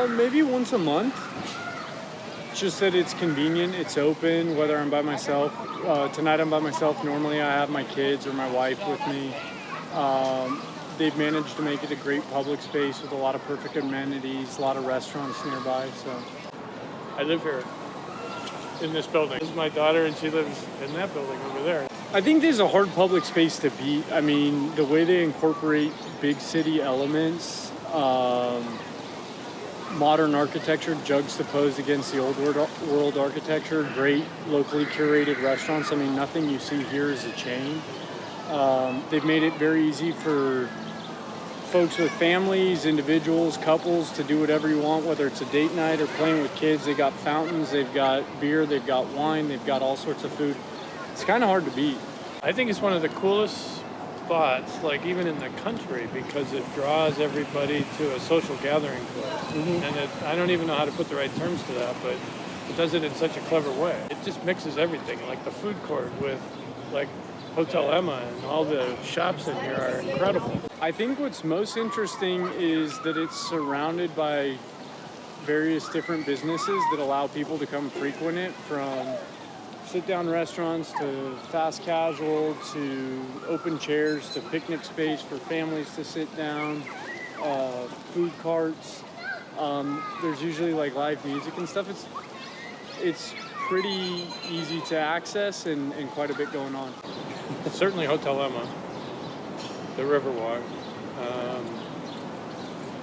Maybe once a month. Just that it's convenient, it's open, whether I'm by myself. Tonight I'm by myself. Normally I have my kids or my wife with me. They've managed to make it a great public space with a lot of perfect amenities, a lot of restaurants nearby. So I live here in this building. This is my daughter, and she lives in that building over there. I think there's a hard public space to beat. I mean, the way they incorporate big city elements, modern architecture juxtaposed against the old world architecture, great locally curated restaurants. I mean, nothing you see here is a chain. They've made it very easy for folks with families, individuals, couples to do whatever you want, whether it's a date night or playing with kids. They got fountains, they've got beer, they've got wine, they've got all sorts of food. It's kind of hard to beat. I think it's one of the coolest spots, like even in the country, because it draws everybody to a social gathering place. Mm-hmm. And I don't even know how to put the right terms to that, but it does it in such a clever way. It just mixes everything, like the food court with like Hotel Emma, and all the shops in here are incredible. I think what's most interesting is that it's surrounded by various different businesses that allow people to come frequent it, from sit-down restaurants to fast casual to open chairs to picnic space for families to sit down, food carts. There's usually like live music and stuff. It's pretty easy to access and quite a bit going on. Certainly Hotel Emma, the Riverwalk,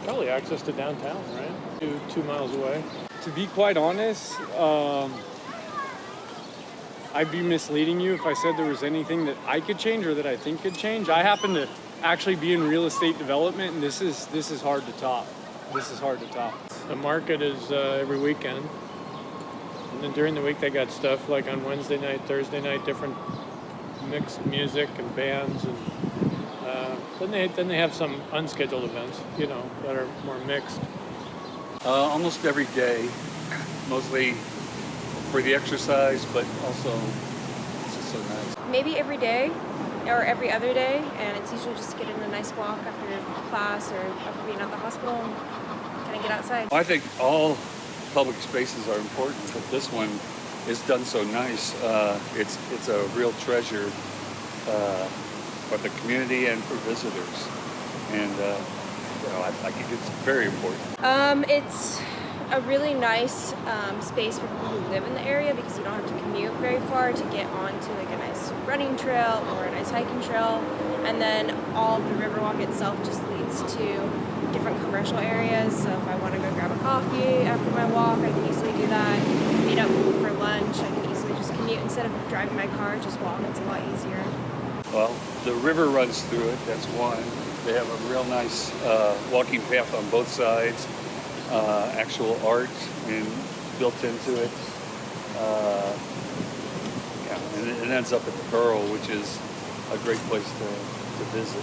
probably access to downtown, right? 2 miles away. To be quite honest, I'd be misleading you if I said there was anything that I could change or that I think could change. I happen to actually be in real estate development, and this is hard to top. This is hard to top. The market is every weekend, and then during the week they got stuff like on Wednesday night, Thursday night, different mixed music and bands, and then they have some unscheduled events, that are more mixed. Almost every day, mostly for the exercise, but also it's just so nice. Maybe every day or every other day, and it's usually just getting a nice walk after class or after being at the hospital and kind of get outside. I think all public spaces are important, but this one is done so nice. It's a real treasure for the community and for visitors, and I think it's very important. It's a really nice space for people who live in the area, because you don't have to commute very far to get onto like a nice running trail or a nice hiking trail. And then all of the Riverwalk itself just leads to different commercial areas. So if I want to go grab a coffee after my walk, I can easily do that. Meet up for lunch, I can easily just commute. Instead of driving my car, just walk. It's a lot easier. Well, the river runs through it, that's one. They have a real nice walking path on both sides. Actual art built into it. And it ends up at the Pearl, which is a great place to visit.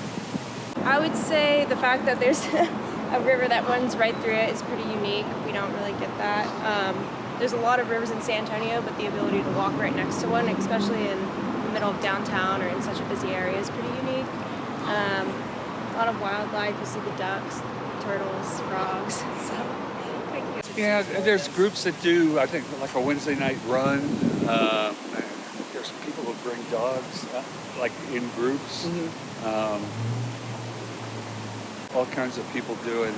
I would say the fact that there's a river that runs right through it is pretty unique. We don't really get that. There's a lot of rivers in San Antonio, but the ability to walk right next to one, especially in the middle of downtown or in such a busy area, is pretty unique. A lot of wildlife. You see the ducks, turtles, frogs. So, thank you. Yeah, there's groups that do, I think, like a Wednesday night run. There's people who bring dogs, like in groups. Mm-hmm. All kinds of people doing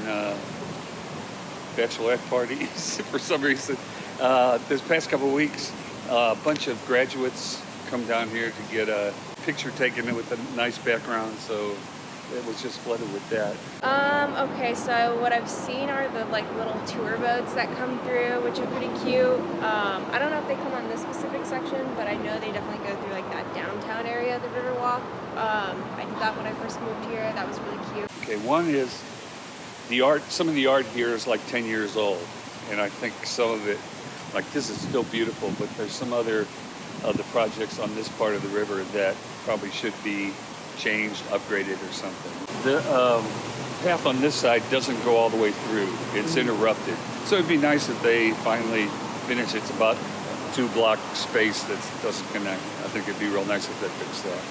bachelorette parties for some reason. This past couple of weeks, a bunch of graduates come down here to get a picture taken with a nice background, so it was just flooded with that. Okay, so what I've seen are the like little tour boats that come through, which are pretty cute. I don't know if they come on this specific section, but I know they definitely go through like that downtown area of the Riverwalk. I did that when I first moved here. That was really cute. Okay, one is the art. Some of the art here is like 10 years old, and I think some of it, like this is still beautiful, but there's some other of the projects on this part of the river that probably should be changed, upgraded, or something. The path on this side doesn't go all the way through. It's interrupted. So it'd be nice if they finally finish. It's about 2 block space that doesn't connect. I think it'd be real nice if they fix that.